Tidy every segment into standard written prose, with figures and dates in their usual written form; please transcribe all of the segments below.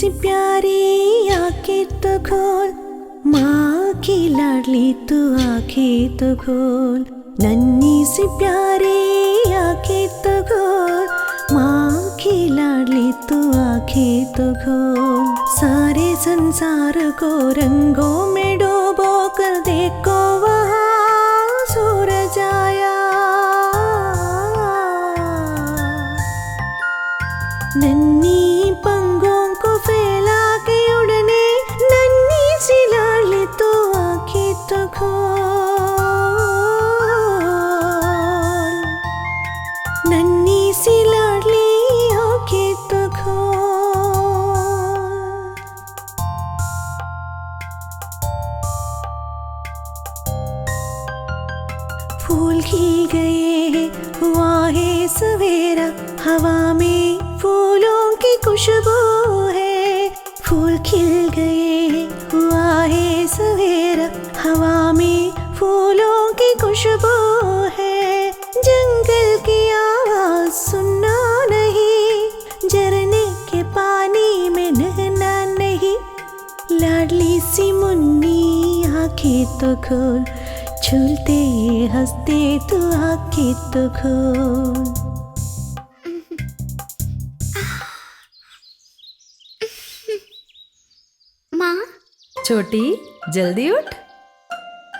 सी प्यारी आंखें तो खोल, माँ की लाडली तू आंखें तो खोल। नन्ही सी प्यारी आंखें तो खोल, माँ की लाडली तू आंखें तो खोल। सारे संसार को रंगों में डूबो कर देखो वहाँ सूरज आया। नन्ही पंखों को फैला के उड़ने, नन्ही सी लाडली तो आंखें तो खोल। नन्ही सी लाडली आंखें तो खोल। फूल खिल गए, हुआ है सवेरा, हवा में फूलों की खुशबू है। फूल खिल गए, हुआ है सवेरा, हवा में फूलों की खुशबू है। जंगल की आवाज सुनना नहीं, झरने के पानी में नहाना नहीं। लाडली सी मुन्नी आंखें तो खोल, झूलते हंसते तू आंखें तो खोल। माँ। छोटी, जल्दी उठ।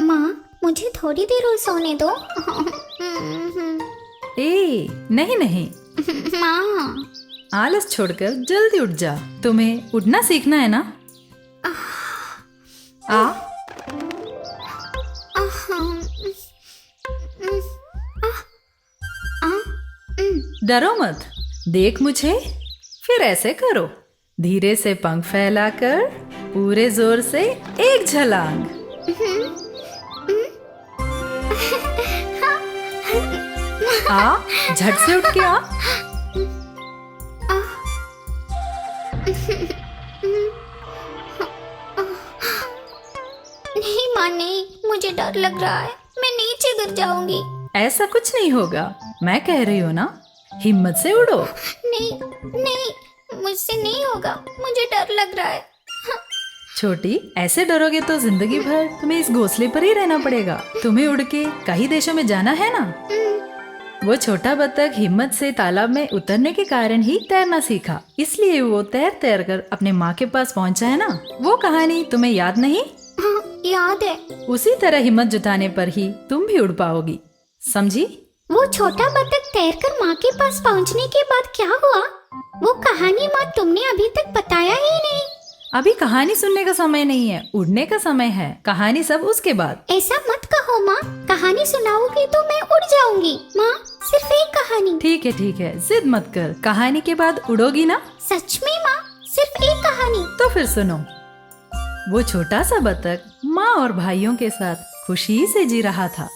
माँ, मुझे थोड़ी देर और सोने दो। ए, नहीं नहीं, माँ। आलस छोड़कर जल्दी उठ जा। तुम्हें उठना सीखना है ना। आ डरो मत, देख मुझे, फिर ऐसे करो। धीरे से पंख फैलाकर पूरे जोर से एक छलांग। आ, झट से उठ के आ। नहीं माँ, नहीं, मुझे डर लग रहा है, मैं नीचे गिर जाऊंगी। ऐसा कुछ नहीं होगा, मैं कह रही हूँ ना, हिम्मत से उड़ो। नहीं नहीं, मुझसे नहीं होगा, मुझे डर लग रहा है। छोटी, ऐसे डरोगे तो जिंदगी भर तुम्हें इस घोंसले पर ही रहना पड़ेगा। तुम्हें उड़ के कई देशों में जाना है ना। वो छोटा बत्तख हिम्मत से तालाब में उतरने के कारण ही तैरना सीखा, इसलिए वो तैर तैर कर अपने माँ के पास पहुँचा है ना। वो कहानी तुम्हें याद नहीं? हाँ, याद है। उसी तरह हिम्मत जुटाने पर ही तुम भी उड़ पाओगी, समझी? वो छोटा बत्तख तैरकर माँ के पास पहुँचने के बाद क्या हुआ? वो कहानी माँ तुमने अभी तक बताया ही नहीं। अभी कहानी सुनने का समय नहीं है, उड़ने का समय है। कहानी सब उसके बाद। ऐसा मत कहो माँ, कहानी सुनाओगी तो मैं उड़ जाऊंगी। माँ, सिर्फ एक कहानी। ठीक है, जिद मत कर, कहानी के बाद उड़ोगी ना? सच में माँ, सिर्फ एक कहानी? तो फिर सुनो। वो छोटा सा बत्तख माँ और भाइयों के साथ खुशी से जी रहा था।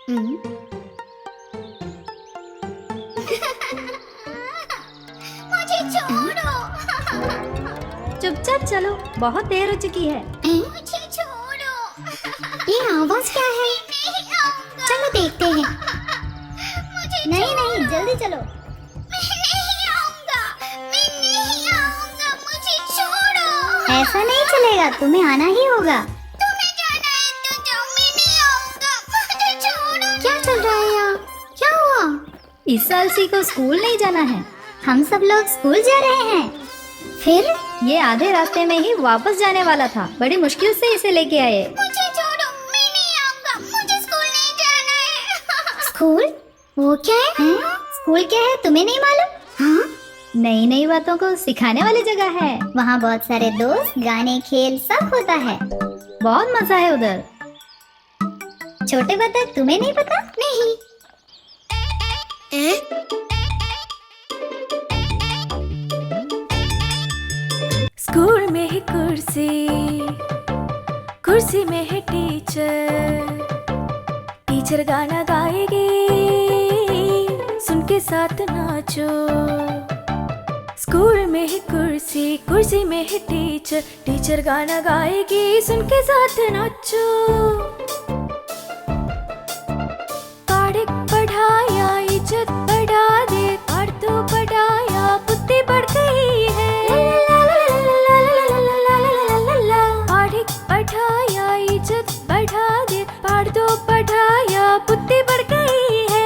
मुझे छोड़ो। चुपचाप चलो, बहुत देर हो चुकी है। मुझे छोड़ो। ये आवाज क्या है? चलो देखते हैं। नहीं नहीं, जल्दी चलो। मैं नहीं आऊंगा, मुझे छोड़ो। ऐसा नहीं चलेगा, तुम्हें आना ही होगा। तुम्हें जाना है तो जाओ, मैं नहीं आऊंगा, मुझे छोड़ो। क्या चल रहा है यहाँ? क्या हुआ? इस साल सी को स्कूल नहीं जाना है। हम सब लोग स्कूल जा रहे हैं। फिर ये आधे रास्ते में ही वापस जाने वाला था। बड़ी मुश्किल से इसे लेके आए। मुझे छोड़ो, मैं नहीं आऊंगा, मुझे स्कूल नहीं जाना है। स्कूल? वो क्या है? स्कूल क्या है, तुम्हें नहीं मालूम? हाँ, नई नई बातों को सिखाने वाली जगह है। वहाँ बहुत सारे दोस्त, गाने, खेल सब होता है। बहुत मजा है उधर। छोटे बतख, तुम्हें नहीं पता? नहीं। स्कूल में है कुर्सी, कुर्सी में है टीचर, टीचर गाना गाएगी, सुन के साथ नाचो। स्कूल में है कुर्सी, कुर्सी में है टीचर, टीचर गाना गाएगी, सुन के साथ नाचो। पढ़ पढ़ाया इज्जत बढ़ा दे, पढ़ तो पढ़ाया बुद्धि बढ़ गई है। पढ़ पढ़ाया इज्जत बढ़ा दे, पढ़ तो पढ़ाया बुद्धि बढ़ गई है।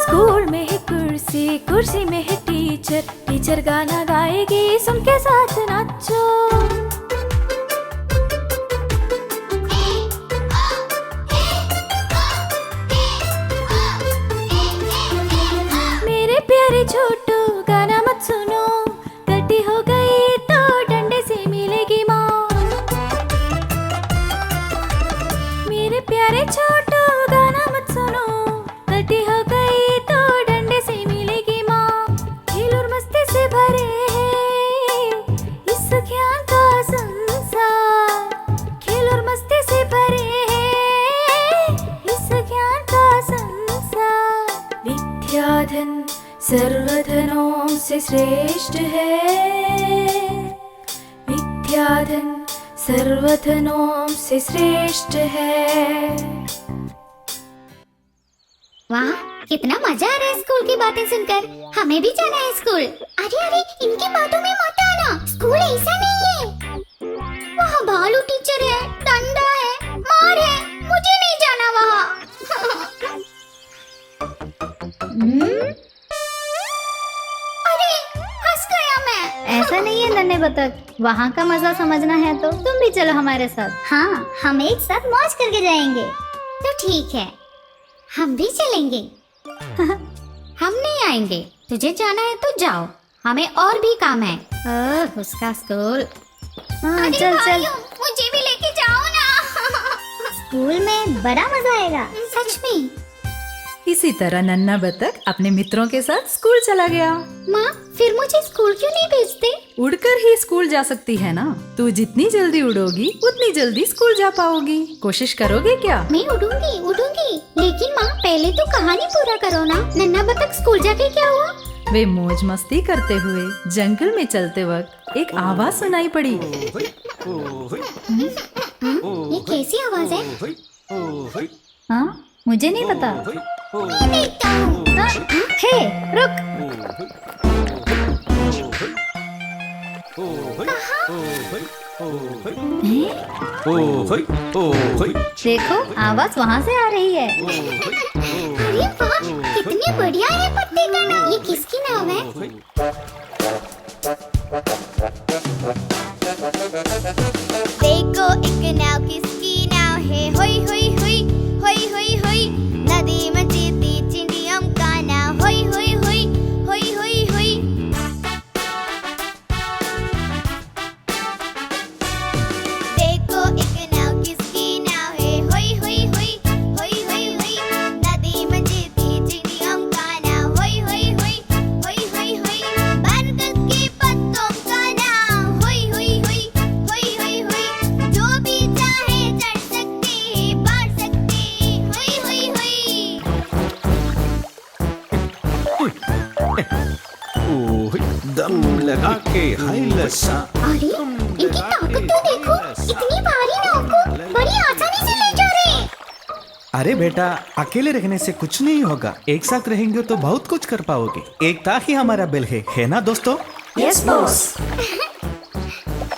स्कूल में है कुर्सी, कुर्सी में है टीचर, टीचर गाना गाएगी, सुन के साथ नाचो। मेरे प्यारे छोटू गाना मत सुनो, गलती हो गई तो डंडे से मिलेगी माँ। मेरे प्यारे छोटू गाना मत सुनो, गलती हो गई तो डंडे से मिलेगी माँ। खेल और मस्ती से भरे है इस ज्ञान का संसार, खेल और मस्ती से भरे है इस ज्ञान का संसार। विद्याधन सर्वधनों से श्रेष्ठ है, विद्याधन सर्वधनों से श्रेष्ठ है। वाह, कितना मजा आ रहा है स्कूल की बातें सुनकर। हमें भी जाना है स्कूल। अरे अरे, इनकी बातों में मत आना, स्कूल ऐसा नहीं है। वहाँ भालू टीचर है, डंडा है, मार है, मुझे नहीं जाना वहाँ। अरे हंस गया मैं। ऐसा नहीं है नन्हे बतख, वहाँ का मजा समझना है तो तुम भी चलो हमारे साथ। हाँ, हम एक साथ मौज करके जाएंगे। तो ठीक है, हम भी चलेंगे। हम नहीं आएंगे, तुझे जाना है तो जाओ, हमें और भी काम है। उसका स्कूल। हाँ, अरे चल चल। भाइयों, मुझे भी लेके जाओ ना। स्कूल में बड़ा मजा आएगा। सच में। इसी तरह नन्हा बतख अपने मित्रों के साथ स्कूल चला गया। माँ, फिर मुझे स्कूल क्यों नहीं भेजते? उड़कर ही स्कूल जा सकती है ना। तू जितनी जल्दी उड़ोगी उतनी जल्दी स्कूल जा पाओगी। कोशिश करोगे क्या? मैं उड़ूंगी उड़ूंगी, लेकिन माँ पहले तो कहानी पूरा करो ना। नन्हा बतख स्कूल जाके क्या हुआ? वे मौज मस्ती करते हुए जंगल में चलते वक्त एक आवाज सुनाई पड़ी। ये कैसी आवाज है? हाँ, मुझे नहीं पता। मैं देखता हूँ। हे, रुक। देखो, आवाज वहाँ से आ रही है। अरे वाह, कितनी बढ़िया है पत्ते का नाम। ये किसकी नाम है? देखो एक नाव किसकी नाव है, होई होई होई होई होई होई। नदी में जीती चिड़ियम का नाव, होई होई होई होई होई होई। देखो एक नाव किसकी नाव है, होई होई होई होई होई होई। नदी में जीती चिड़ियम का नाव, होई होई होई होई होई होई। बरगद के पत्तों का नाव, होई होई होई होई लगा के हाय लसा। अरे इनकी ताकत तो देखो, इतनी भारी नाव को बड़ी आसानी से ले जा रहे हैं। अरे बेटा, अकेले रहने से कुछ नहीं होगा, एक साथ रहेंगे तो बहुत कुछ कर पाओगे। एकता ही हमारा बल है ना दोस्तों? Yes boss.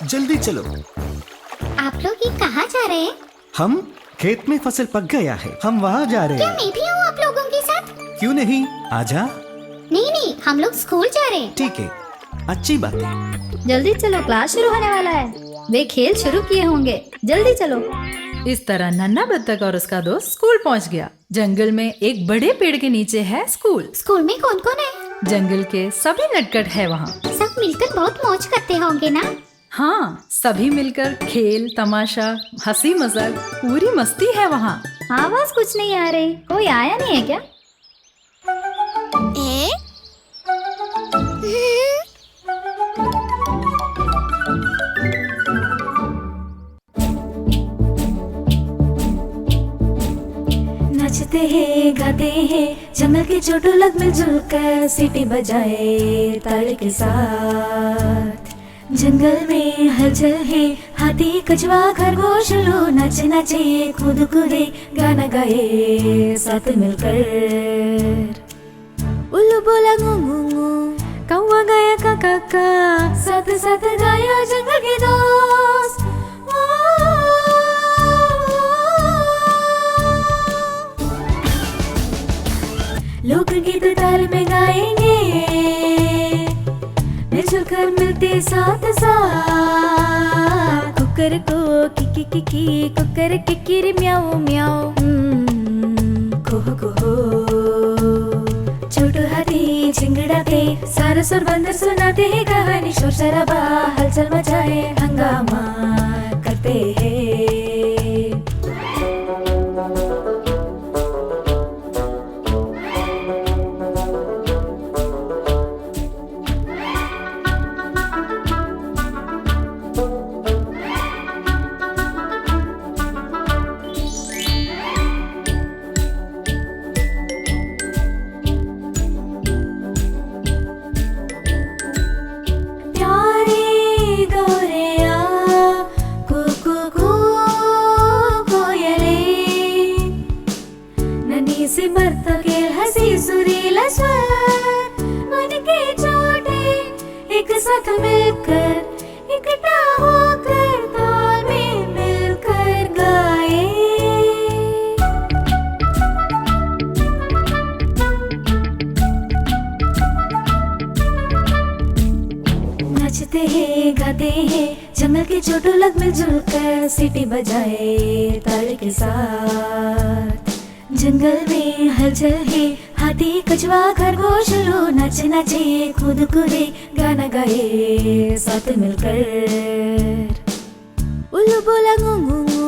जल्दी चलो। आप लोग ये कहाँ जा रहे हैं? हम खेत में फसल पक गया है, हम वहाँ जा रहे क्या हैं। मैं भी हूँ आप लोगों के साथ? क्यों नहीं, आजा। नहीं नहीं, हम लोग स्कूल जा रहे हैं। ठीक है, अच्छी बात है। जल्दी चलो, क्लास शुरू होने वाला है। वे खेल शुरू किए होंगे, जल्दी चलो। इस तरह नन्हा बत्तख और उसका दोस्त स्कूल पहुंच गया। जंगल में एक बड़े पेड़ के नीचे है स्कूल। स्कूल में कौन कौन है? जंगल के सभी नटखट है वहाँ। सब मिलकर बहुत मौज करते होंगे ना? हाँ, सभी मिलकर खेल तमाशा हंसी मजाक पूरी मस्ती है वहाँ। आवाज कुछ नहीं आ रही, कोई आया नहीं है क्या? ए? नाचते हैं गाते हैं जंगल के छोटू लोग मिलजुल कर सीटी बजाए ताल के साथ। जंगल में हलचल है, हाथी कछुआ खरगोश लो नाचे नाचे कूद कूदे गाना गाए साथ मिलकर। उल्लू बोला गू गू गू, कौवा गाया का काका, साथ साथ गाया जंगल के दोस्त। लोकगीत ताल में गाएंगे, मिलजुल कर मिलते साथ साथ। कुकर को किकी किकी, कुकर किकिरी म्याऊ म्याऊ, कोहो कोहो। छोटू हाथी झिंगड़ाते, सारे सुर बंदर सुनाते हैं कहानी। शोर शराबा हलचल मचाए हंगामा करते हैं। से बरता के हंसी सुरीला स्वर, मन के छोटे एक साथ मिलकर इकट्ठा होकर ताल में मिलकर गाए। नाचते हैं गाते हैं जंगल के छोटू लोग मिलजुल कर सीटी बजाए ताल के साथ। जंगल में हलचल है, हाथी कछुआ खरगोश लो नाचे नाचे कूद कूदे गाना गाए साथ मिलकर। उल्लू बोला गू गू गू,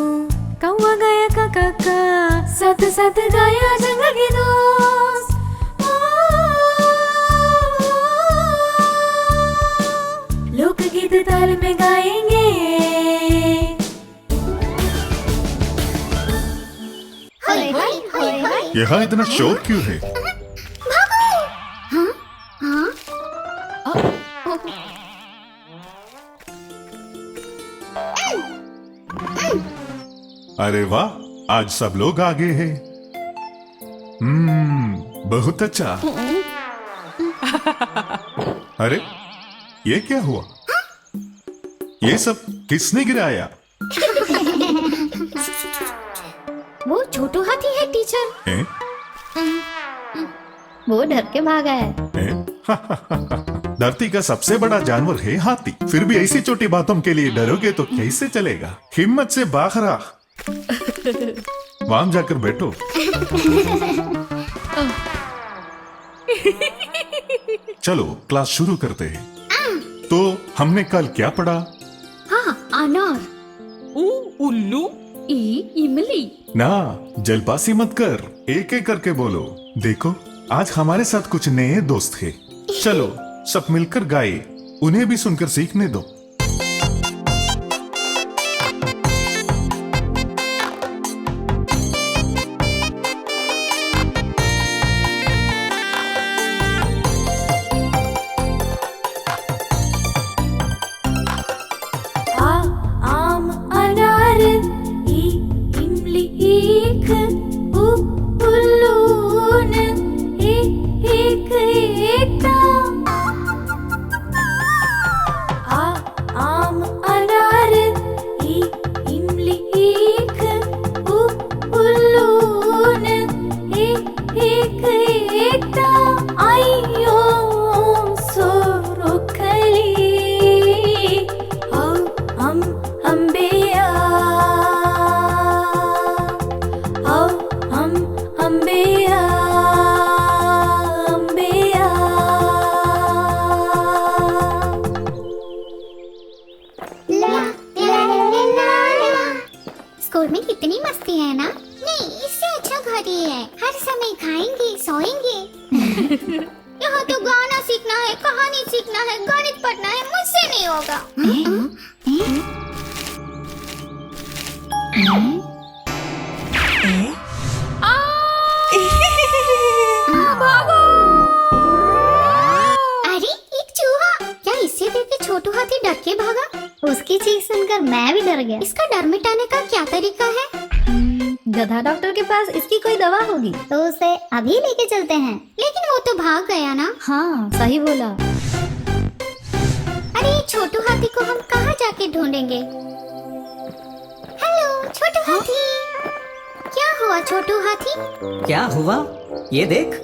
कौवा गाया का काका, साथ साथ गाया जंगल के दोस्त। लोकगीत ताल में गाएंगे, यहाँ इतना शोर क्यों है? अरे वाह, आज सब लोग आगे हैं। बहुत अच्छा। अरे ये क्या हुआ? ये सब किसने गिराया? वो छोटू हाथी है टीचर। हैं? वो डर के भागा है। हैं? धरती का सबसे बड़ा जानवर है हाथी, फिर भी ऐसी छोटी बातों के लिए डरोगे तो कैसे चलेगा? हिम्मत से बाहर आ। वहां जाकर बैठो। चलो क्लास शुरू करते हैं। तो हमने कल क्या पढ़ा? हाँ, अनार। उल्लू इमली। ना, जलपासी मत कर, एक एक करके बोलो। देखो आज हमारे साथ कुछ नए दोस्त हैं। चलो सब मिलकर गाए, उन्हें भी सुनकर सीखने दो। स्कूल में कितनी मस्ती है ना। नहीं, इससे अच्छा घर ही है, हर समय खाएंगे सोएंगे। यहाँ तो गाना सीखना है, कहानी सीखना है, गणित पढ़ना है, मुझसे नहीं होगा। अरे एक चूहा, क्या इससे देख के छोटू हाथी डर के भागा? उसकी चीख सुनकर मैं भी डर गया। इसका डर मिटाने का क्या तरीका है? गधा डॉक्टर के पास इसकी कोई दवा होगी, तो उसे अभी लेके चलते हैं। लेकिन वो तो भाग गया ना। हाँ सही बोला। अरे छोटू हाथी को हम कहाँ जाके ढूंढेंगे? हेलो छोटू हाथी, क्या हुआ छोटू हाथी? क्या हुआ? ये देख,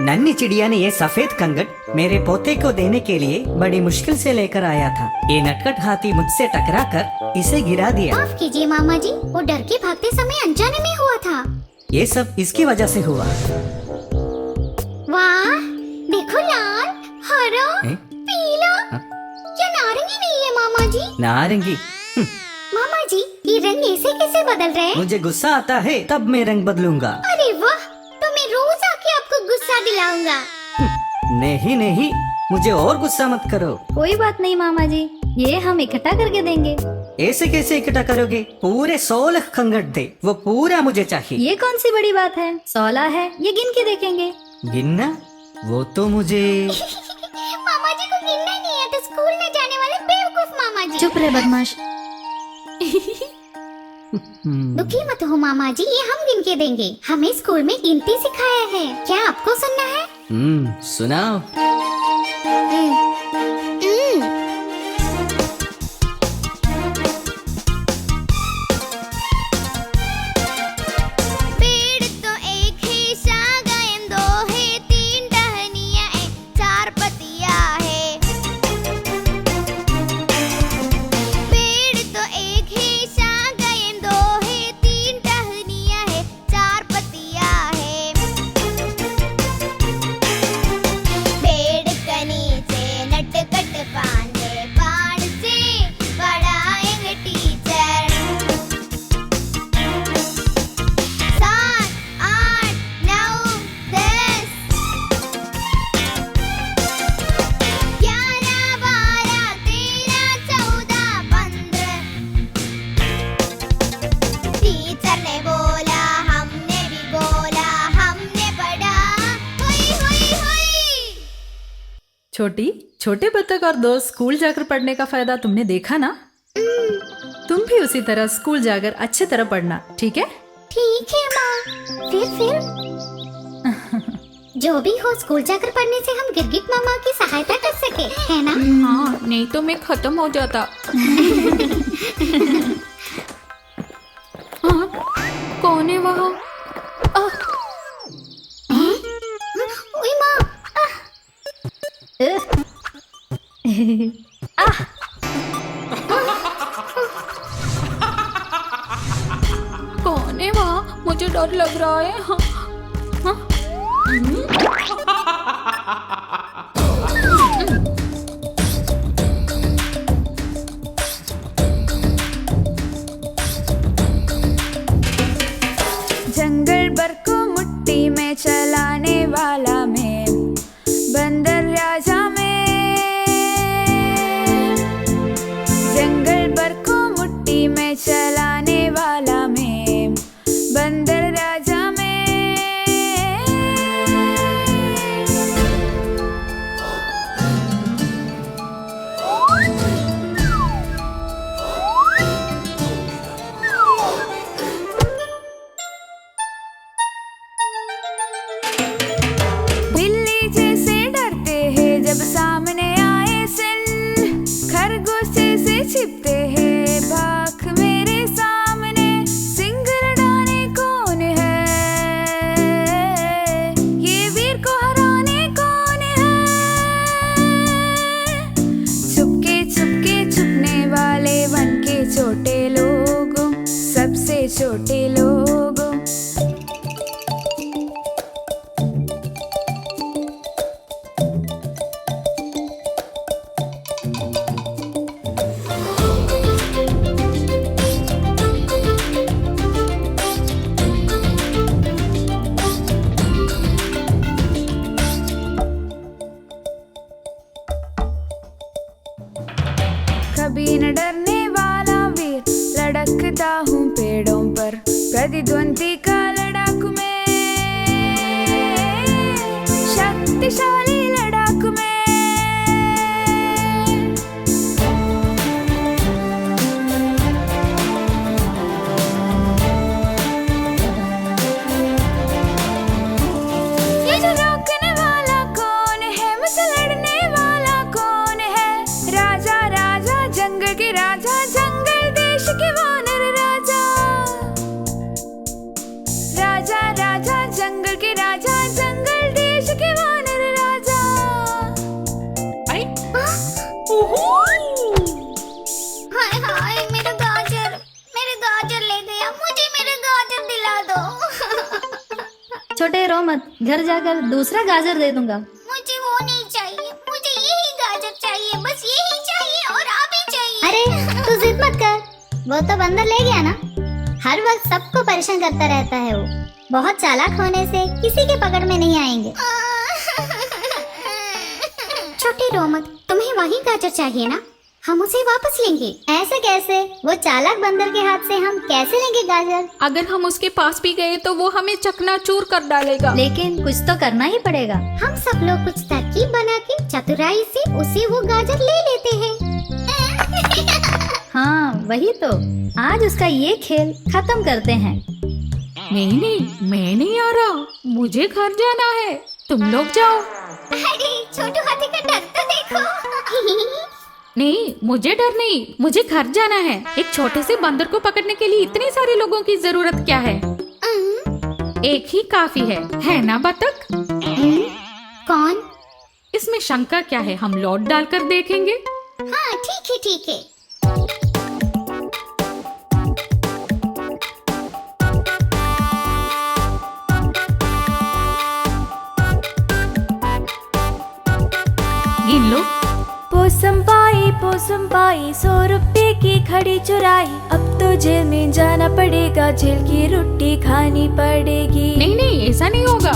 नन्ही चिड़िया ने ये सफेद कंगट मेरे पोते को देने के लिए बड़ी मुश्किल से लेकर आया था। ये नटखट हाथी मुझसे टकराकर इसे गिरा दिया। माफ कीजिए मामा जी, वो डर के भागते समय अनजाने में हुआ था। ये सब इसकी वजह से हुआ। वाह, देखो लाल, हरा, हैं? पीला, हाँ? क्या नारंगी नहीं है मामा जी? नारंगी? मामा जी, ये रंग ऐसे कैसे बदल रहे हैं? मुझे गुस्सा आता है तब मैं रंग बदलूंगा। अरे वाह, तो मैं रोज आके आपको गुस्सा दिलाऊंगा। नहीं नहीं, मुझे और गुस्सा मत करो। कोई बात नहीं मामा जी, ये हम इकट्ठा करके देंगे। ऐसे कैसे इकट्ठा करोगे? पूरे 16 कंगट दे, वो पूरा मुझे चाहिए। ये कौन सी बड़ी बात है, 16 है, ये गिन के देखेंगे। गिनना? वो तो मुझे मामा जी को गिनना नहीं है तो स्कूल में जाने वाले बेवकूफ मामा जी। चुप रहे बदमाश। दुखी मत हो मामा जी, ये हम गिन के देंगे। हमें स्कूल में गिनती सिखाया है, क्या आपको सुनना है? सुनाओ। पेड़ तो एक है, शागाएं दो है, 3 टहनियां है, 4 पत्तियां है। पेड़ तो एक है, शागाएं दो है, 3 टहनियां है, 4 पत्तियां है। पेड़ के नीचे नटखट पांडे, बाण से पढ़ाएंगे टीचर। 7, 8, 9, 10, 11, 12, 13, 14, 15। टीचर ने बोला, हमने भी बोला, हमने पढ़ा, हुई हुई हुई। छोटी, छोटे बत्तख और दोस्त स्कूल जाकर पढ़ने का फायदा तुमने देखा ना? तुम भी उसी तरह स्कूल जाकर अच्छी तरह पढ़ना, ठीक है? ठीक है माँ। फिर जो भी हो, स्कूल जाकर पढ़ने से हम गिरगिट मामा की सहायता कर सके, है ना? हाँ, नहीं तो मैं खत्म हो जाता। हाँ, कौन है वहाँ? ओए माँ, कौन है वहाँ? मुझे डर लग रहा है। हाँ, हाँ। जंगल भर को मुट्ठी में चलाने वाला मैं, बंदर राजा में। जंगल भर को मुट्ठी में चलाने वाला मैं, बंदर राजा में। बिल्ली जैसे डरते हैं जब सामने आए सिल, खरगोश जैसे छिपते हैं भाग मेरे सामने। सिंह लड़ाने कौन है, ये वीर को हराने कौन है। छुपके छुपके छुपने वाले वन के छोटे लोगों, सबसे छोटे लोगों। कभी न डरने वाला वीर, लड़कता हूँ पेड़ों पर प्रतिद्वंदी का लड़ाकू में, शक्तिशाली लड़ाकू में। ये जो रोकने वाला कौन है, मुझसे लड़ने वाला कौन है? राजा राजा जंगल के राजा, जंगल देश के वानर राजा। राजा राजा जंगल के राजा, जंगल देश के वानर राजा। हाय हाय, मेरा गाजर ले गया, मुझे मेरा गाजर दिला दो। छोटे रो मत, घर जाकर दूसरा गाजर दे दूंगा। मुझे वो नहीं चाहिए, मुझे यही गाजर चाहिए, बस यही चाहिए और अभी चाहिए। अरे तू जिद मत कर, वो तो बंदर ले गया ना। हर वक्त सबको परेशान करता रहता है वो। बहुत चालाक होने से किसी के पकड़ में नहीं आएंगे। छोटे रो मत, तुम्हें वही गाजर चाहिए ना? हम उसे वापस लेंगे। ऐसे कैसे? वो चालाक बंदर के हाथ से हम कैसे लेंगे गाजर? अगर हम उसके पास भी गए तो वो हमें चकनाचूर कर डालेगा। लेकिन कुछ तो करना ही पड़ेगा। हम सब लोग कुछ तरकीब बना के चतुराई से उसे वो गाजर ले लेते हैं। हाँ वही तो, आज उसका ये खेल खत्म करते हैं। नहीं, मैं नहीं आ रहा, मुझे घर जाना है, तुम लोग जाओ। अरे छोटू हाथी का डर तो देखो। नहीं, मुझे डर नहीं, मुझे घर जाना है। एक छोटे से बंदर को पकड़ने के लिए इतने सारे लोगों की जरूरत क्या है? एक ही काफी है ना बतख? कौन? इसमें शंका क्या है, हम लौट डालकर देखेंगे। हाँ ठीक है। गिन लो। पोसम पाई 100 रुपए की खड़ी चुराई, अब तो जेल में जाना पड़ेगा, जेल की रोटी खानी पड़ेगी। नहीं, ऐसा नहीं होगा।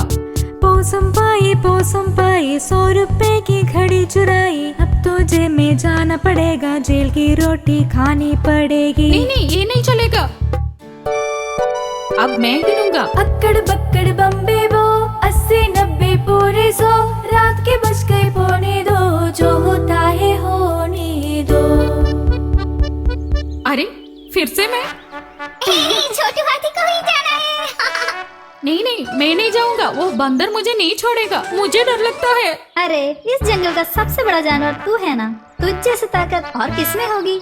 पोसम पाई 100 रुपए की घड़ी चुराई, अब तो जेल में जाना पड़ेगा, जेल की रोटी खानी पड़ेगी। नहीं, ये नहीं चलेगा। अब मैं गिनूंगा। अक्कड़ बक्कड़ बम्बे बो, 80 90 पूरे 100, रात के बज गए 1:45, जो होता है होने दो। अरे फिर से मैं। छोटू हाथी को ही जाना है। नहीं, मैं नहीं जाऊंगा, वो बंदर मुझे नहीं छोड़ेगा, मुझे डर लगता है। अरे इस जंगल का सबसे बड़ा जानवर तू है ना, तुझ जैसी ताकत और किसमें होगी?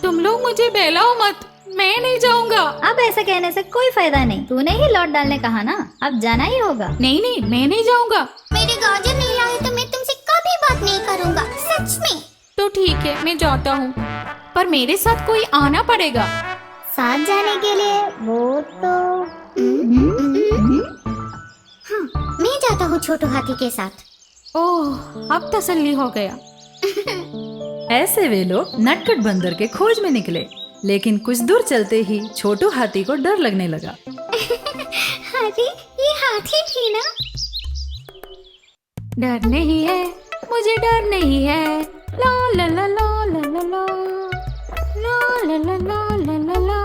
तुम लोग मुझे बहलाओ मत, मैं नहीं जाऊंगा। अब ऐसा कहने से कोई फायदा नहीं, तूने ही लौट डालने कहा ना, अब जाना ही होगा। नहीं, मैं नहीं जाऊंगा। मेरे गाजर नहीं लाए तो मैं तुमसे कभी बात नहीं करूंगा, सच में। तो ठीक है, मैं जाता हूँ, पर मेरे साथ कोई आना पड़ेगा। साथ जाने के लिए वो तो हाँ, मैं जाता हूँ छोटू हाथी के साथ। ओह, अब तसल्ली हो गया। ऐसे वे लोग नटखट बंदर के खोज में निकले, लेकिन कुछ दूर चलते ही छोटू हाथी को डर लगने लगा। अरे ये हाथी थी ना? डर नहीं है, मुझे डर नहीं है। ला ला ला ला ला ला ला ला ला ला ला ला ला।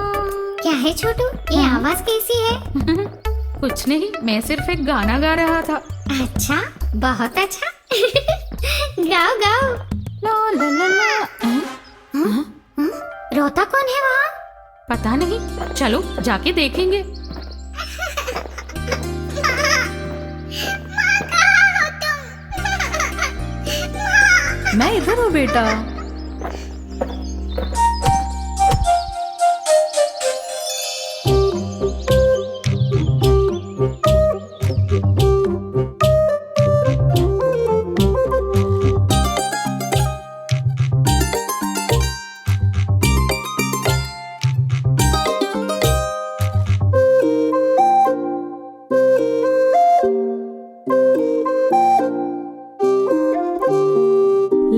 क्या है छोटू, ये आवाज कैसी है? कुछ नहीं, मैं सिर्फ एक गाना गा रहा था। अच्छा, बहुत अच्छा। गाओ गाओ। ला ला ला ला। रोता कौन है वहाँ? पता नहीं, चलो जाके देखेंगे। मैं इधर हूँ बेटा।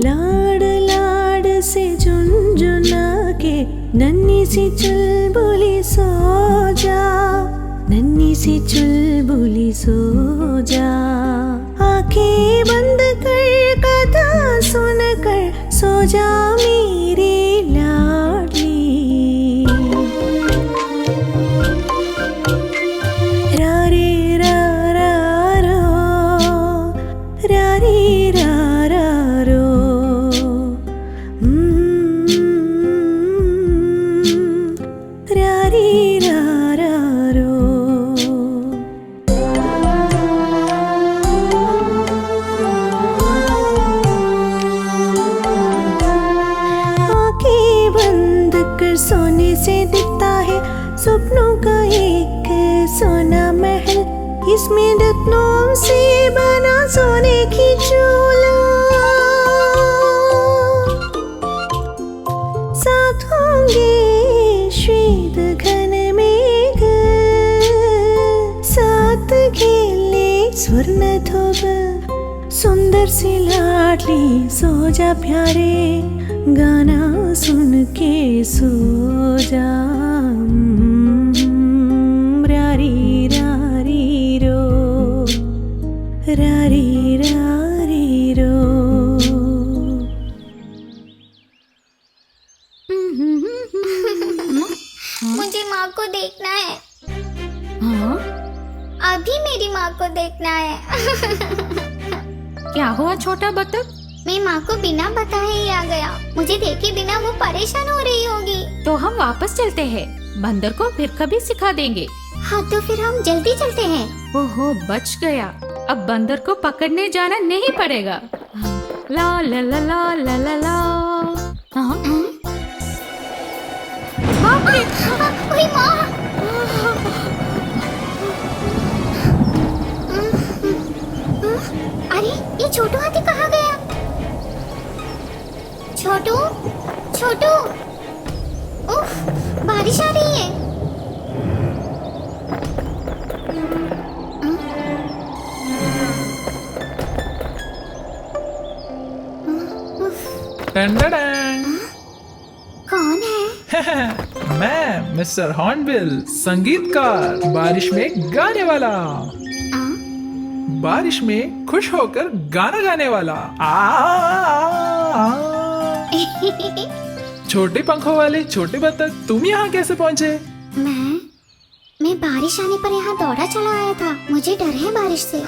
लाड लाड से झुनझुना के नन्ही सी चुलबुली सो जा, नन्ही सी चुलबुली सो जा। आंखें बंद कर कथा सुन कर सो जा मेरे से दिखता है सपनों का एक सोना महल, इसमें रत्नों से बना सोने की चोला, साथ होंगे श्वेत घन मेघ, साथ खेले स्वर्ण धोब, सुंदर सी लाडली सो जा प्यारे, गाना सुन के सो जा। रारी रारी रो, रारी रारी रो। मुझे माँ को देखना है, हाँ? अभी मेरी माँ को देखना है। क्या हुआ छोटा बतख? मैं माँ को बिना बताए ही आ गया, मुझे देखे बिना वो परेशान हो रही होगी। तो हम वापस चलते हैं, बंदर को फिर कभी सिखा देंगे। हाँ तो फिर हम जल्दी चलते हैं। ओहो, बच गया। अब बंदर को पकड़ने जाना नहीं पड़ेगा। ला ला ला ला ला ला ला। हाँ? बाप रे! ओए माँ! अरे ये छोटू हाथी कहाँ गया? छोटू, छोटू! उफ, बारिश आ रही है। टंडडंग। कौन है? मैं मिस्टर हॉर्नबिल, संगीतकार, बारिश में गाने वाला, बारिश में खुश होकर गाना गाने वाला। छोटे पंखों वाले छोटे बतख, तुम यहाँ कैसे पहुँचे? मैं बारिश आने पर यहाँ दौड़ा चला आया था, मुझे डर है बारिश से।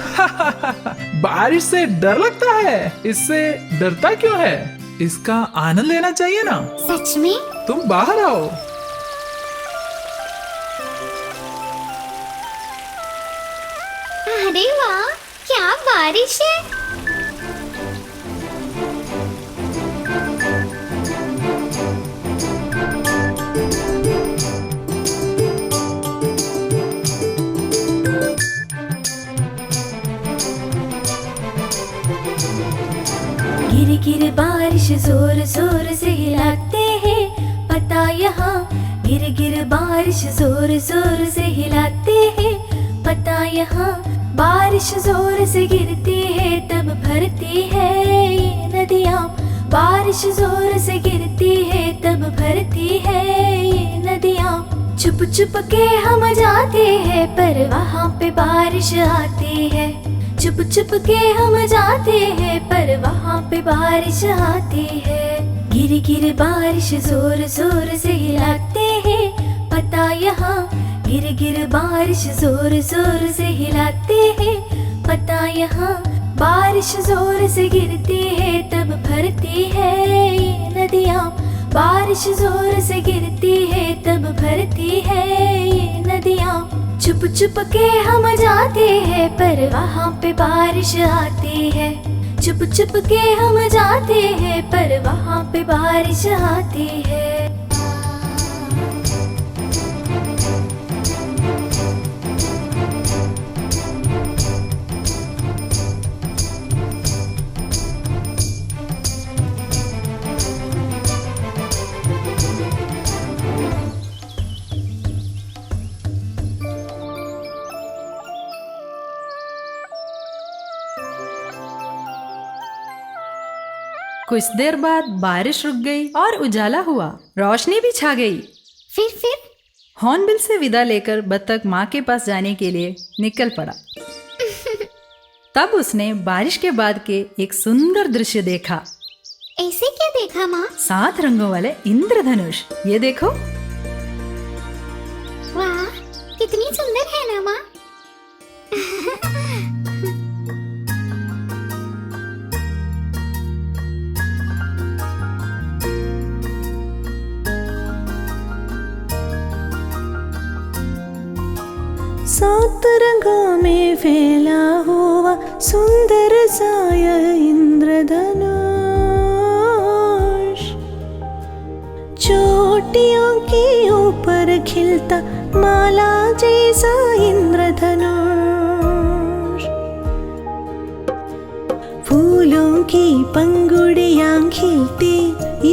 बारिश से डर लगता है? इससे डरता क्यों है? इसका आनंद लेना चाहिए ना। सच में? तुम बाहर आओ। अरे वाह, क्या बारिश है! गिर गिर बारिश जोर जोर से हिलाते हैं पता यहाँ, गिर गिर बारिश जोर जोर से हिलाते हैं पता यहाँ, बारिश जोर से गिरती है तब भरती है ये नदियाँ, बारिश जोर से गिरती है तब भरती है ये नदियाँ, छुप छुप के हम जाते हैं पर वहाँ पे बारिश आती है, छुप छुप के हम जाते हैं पर वहाँ पे बारिश आती है, गिर गिर बारिश जोर जोर से हिलाते हैं पता यहाँ, गिर गिर बारिश जोर जोर से हिलाते हैं पता यहाँ, बारिश जोर से गिरती है तब भरती है ये नदियाँ, बारिश जोर से गिरती है तब भरती है ये नदियाँ, छुप छुप के हम जाते हैं पर वहाँ पे बारिश आती है, छुप छुप के हम जाते हैं पर वहाँ पे बारिश आती है। कुछ देर बाद बारिश रुक गई और उजाला हुआ, रोशनी भी छा गई। फिर हॉर्नबिल से विदा लेकर बतख माँ के पास जाने के लिए निकल पड़ा। तब उसने बारिश के बाद के एक सुंदर दृश्य देखा। ऐसे क्या देखा माँ? 7 रंगों वाले इंद्रधनुष, ये देखो। वाह, कितनी सुंदर है ना माँ। सात रंगों में फैला हुआ सुंदर सा यह इंद्रधनुष, जो चोटियों के ऊपर खिलता माला जैसा इंद्रधनुष, फूलों की पंगुड़ियां खिलती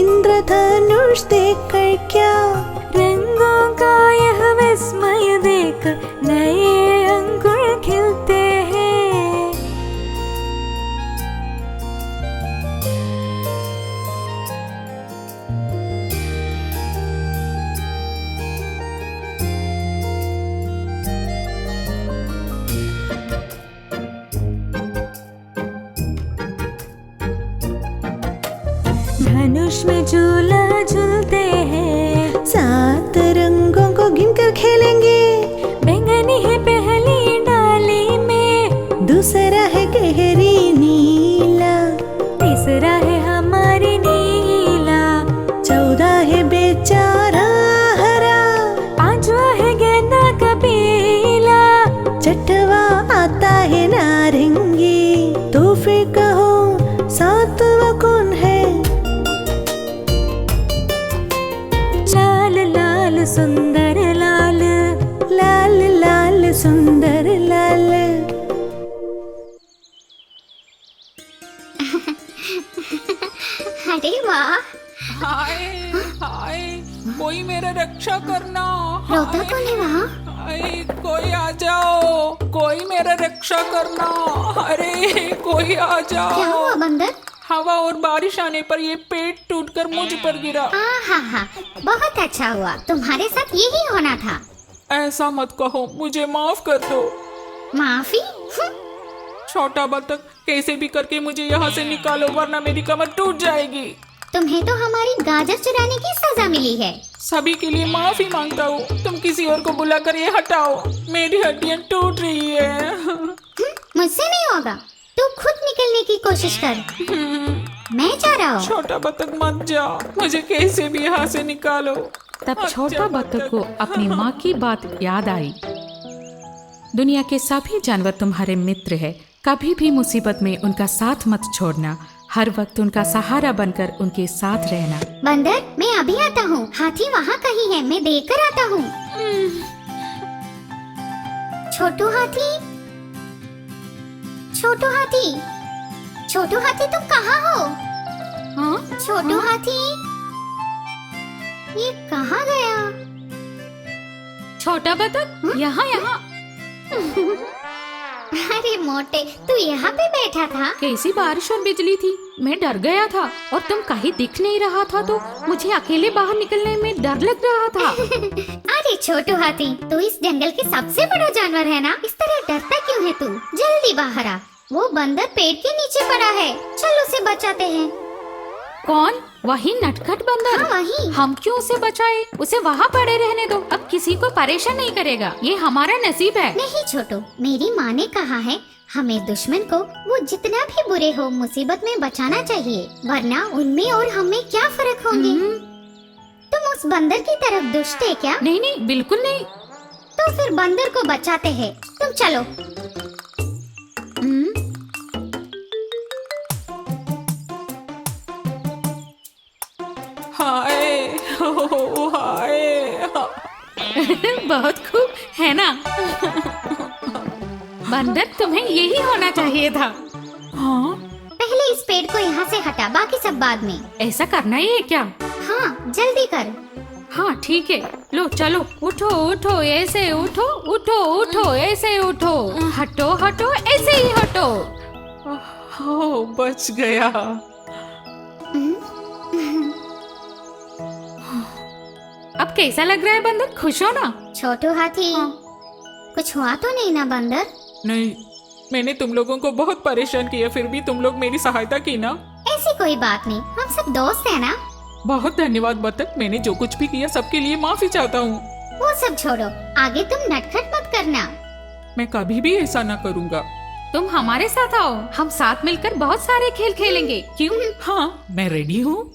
इंद्रधनुष देखकर क्या, रंगों का यह विस्मय देखकर नए अंकुर खिलते हैं। धनुष में झूला झूलते हैं, 7 रंगों को गिनकर खेलेंगे। बैंगनी है पहली डाली में, दूसरा है गहरी नीला, तीसरा है हमारी नीला, 14 है बेचारा हरा, 5वां है गेंदा का पीला, 6वां आता है नारंगी। तो फिर कहो 7वां कौन है? लाल लाल सुंदर लाल, लाल लाल सुंदर लाल। अरे वाह, हाय हाय, कोई मेरा रक्षा करना। रोता कौन है वहाँ? हाय, कोई आ जाओ, कोई मेरा रक्षा करना। अरे कोई आ क्या जाओ। हुआ बंदर? हवा और बारिश आने पर ये पेड़ टूटकर मुझ पर गिरा। हाँ, बहुत अच्छा हुआ, तुम्हारे साथ यही होना था। ऐसा मत कहो, मुझे माफ कर दो। माफी? छोटा बतख, कैसे भी करके मुझे यहाँ से निकालो, वरना मेरी कमर टूट जाएगी। तुम्हें तो हमारी गाजर चुराने की सजा मिली है। सभी के लिए माफी मांगता हूँ, तुम किसी और को बुलाकर ये हटाओ, मेरी हड्डियाँ टूट रही है। मुझसे नहीं होगा, तू खुद निकलने की कोशिश कर। मैं जा रहा हूँ। छोटा बतख मत जा, मुझे कैसे भी यहाँ से निकालो। तब छोटा बतख को अपनी माँ की बात याद आई। दुनिया के सभी जानवर तुम्हारे मित्र है, कभी भी मुसीबत में उनका साथ मत छोड़ना, हर वक्त उनका सहारा बनकर उनके साथ रहना। बंदर, मैं अभी आता हूँ, हाथी वहाँ कहीं है, मैं देखकर आता हूँ। छोटू हाथी, छोटू हाथी, छोटू हाथी तुम कहाँ हो? हाँ? छोटू हाथी, ये कहाँ गया? छोटा बतख, यहाँ यहाँ। अरे मोटे, तू यहाँ पे बैठा था? कैसी बारिश और बिजली थी, मैं डर गया था और तुम कहीं दिख नहीं रहा था, तो मुझे अकेले बाहर निकलने में डर लग रहा था। अरे छोटू हाथी, तू इस जंगल के सबसे बड़ा जानवर है ना, इस तरह डरता क्यों है तू? जल्दी बाहर आ, वो बंदर पेड़ के नीचे पड़ा है, चल उसे बचाते हैं। कौन? वही नटखट बंदर? हाँ, वही। हम क्यों उसे बचाए? उसे वहाँ पड़े रहने दो, अब किसी को परेशान नहीं करेगा, ये हमारा नसीब है। नहीं छोटू, मेरी माँ ने कहा है हमें दुश्मन को वो जितना भी बुरे हो मुसीबत में बचाना चाहिए, वरना उनमें और हमें क्या फर्क होंगे। तुम उस बंदर की तरफ दुष्ट है क्या? नहीं नहीं, बिल्कुल नहीं। तो फिर बंदर को बचाते हैं, तुम चलो। हाय हो हाय। बहुत खूब है ना? बंदर, तुम्हें यही होना चाहिए था। हाँ, पहले इस पेड़ को यहाँ से हटा, बाकी सब बाद में। ऐसा करना ही है क्या? हाँ, जल्दी कर। हाँ ठीक है, लो चलो, उठो उठो ऐसे उठो, उठो उठो ऐसे उठो, हटो हटो ऐसे ही हटो। हो, बच गया। अब कैसा लग रहा है बंदर, खुश हो ना? छोटू हाथी, कुछ हुआ तो नहीं ना बंदर? नहीं, मैंने तुम लोगों को बहुत परेशान किया, फिर भी तुम लोग मेरी सहायता की ना। ऐसी कोई बात नहीं, हम सब दोस्त हैं ना। बहुत धन्यवाद बतख, मैंने जो कुछ भी किया सबके लिए माफी चाहता हूँ। वो सब छोड़ो, आगे तुम नटखट मत करना। मैं कभी भी ऐसा ना करूँगा। तुम हमारे साथ आओ, हम साथ मिलकर बहुत सारे खेल खेलेंगे, क्यों? हाँ, मैं रेडी हूँ।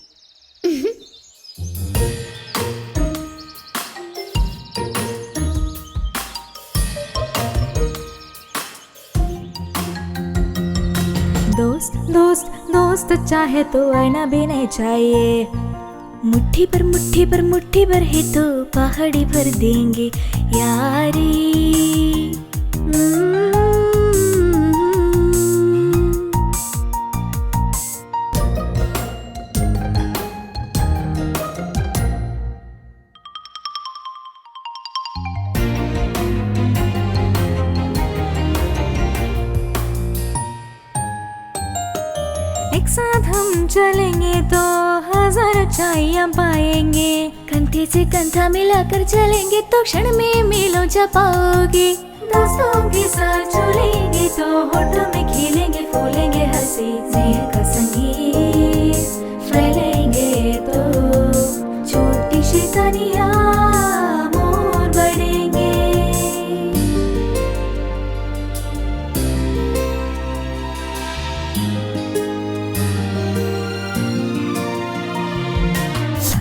दोस्त दोस्त दोस्त चाहे तो आईना भी नहीं चाहिए, मुट्ठी भर है तो पहाड़ी भर देंगे यारी। एक साथ हम चलेंगे तो हजार अच्छाइयाँ पाएंगे। कंधे से कंधा मिलाकर चलेंगे तो क्षण में मीलों जा पाओगे। दोस्तों के साथ चलेंगे तो होठों में खिलेंगे फूलेंगे हंसी। स्नेह का संगीत फैलेंगे तो छोटी शैतानियाँ मोर बढ़ेंगे।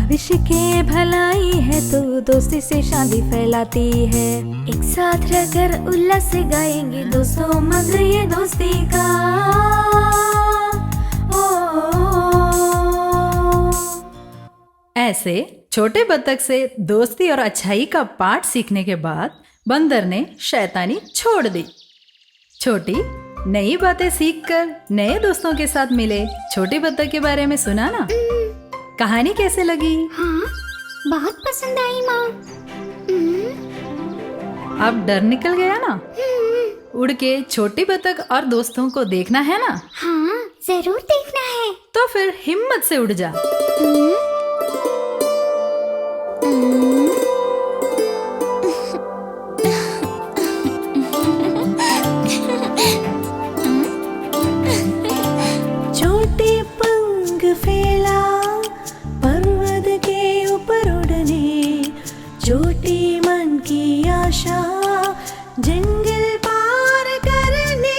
भविष्य के भलाई है तो दोस्ती से शादी फैलाती है। एक साथ रहकर उल्लास से गाएंगे दोस्तों मंत्र ये दोस्ती का। ऐसे छोटे बत्तख से दोस्ती और अच्छाई का पाठ सीखने के बाद बंदर ने शैतानी छोड़ दी। छोटी नई बातें सीखकर नए दोस्तों के साथ मिले। छोटी बत्तख के बारे में सुना ना? कहानी कैसे लगी? हाँ, बहुत पसंद आई माँ। अब डर निकल गया ना? उड़ के छोटी बत्तख और दोस्तों को देखना है ना? हाँ, जरूर देखना है। तो फिर हिम्मत से उड़ जा। छोटे पंख फैला पर्वत के ऊपर उड़ने। छोटी मन की आशा जंगल पार करने।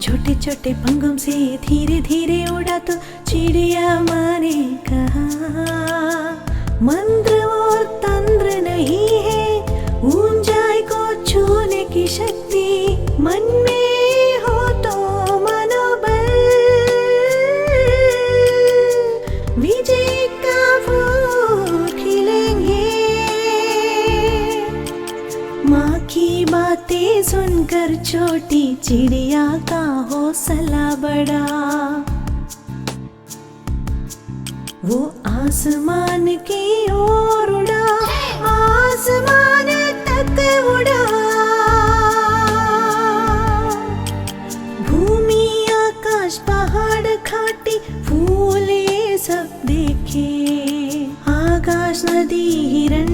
छोटे छोटे पंखों से धीरे धीरे उड़ा तो चिड़िया माँ ने कहा, मंत्र और तंत्र नहीं है ऊंचाई को छूने की शक्ति। मन में हो तो मनोबल विजय का फूल खिलेंगे। माँ की बातें सुनकर छोटी चिड़िया का हौसला बढ़ा। वो आसमान की ओर उड़ा, आसमान तक उड़ा। भूमि आकाश पहाड़ घाटी फूल ये सब देखे। आकाश नदी हिरण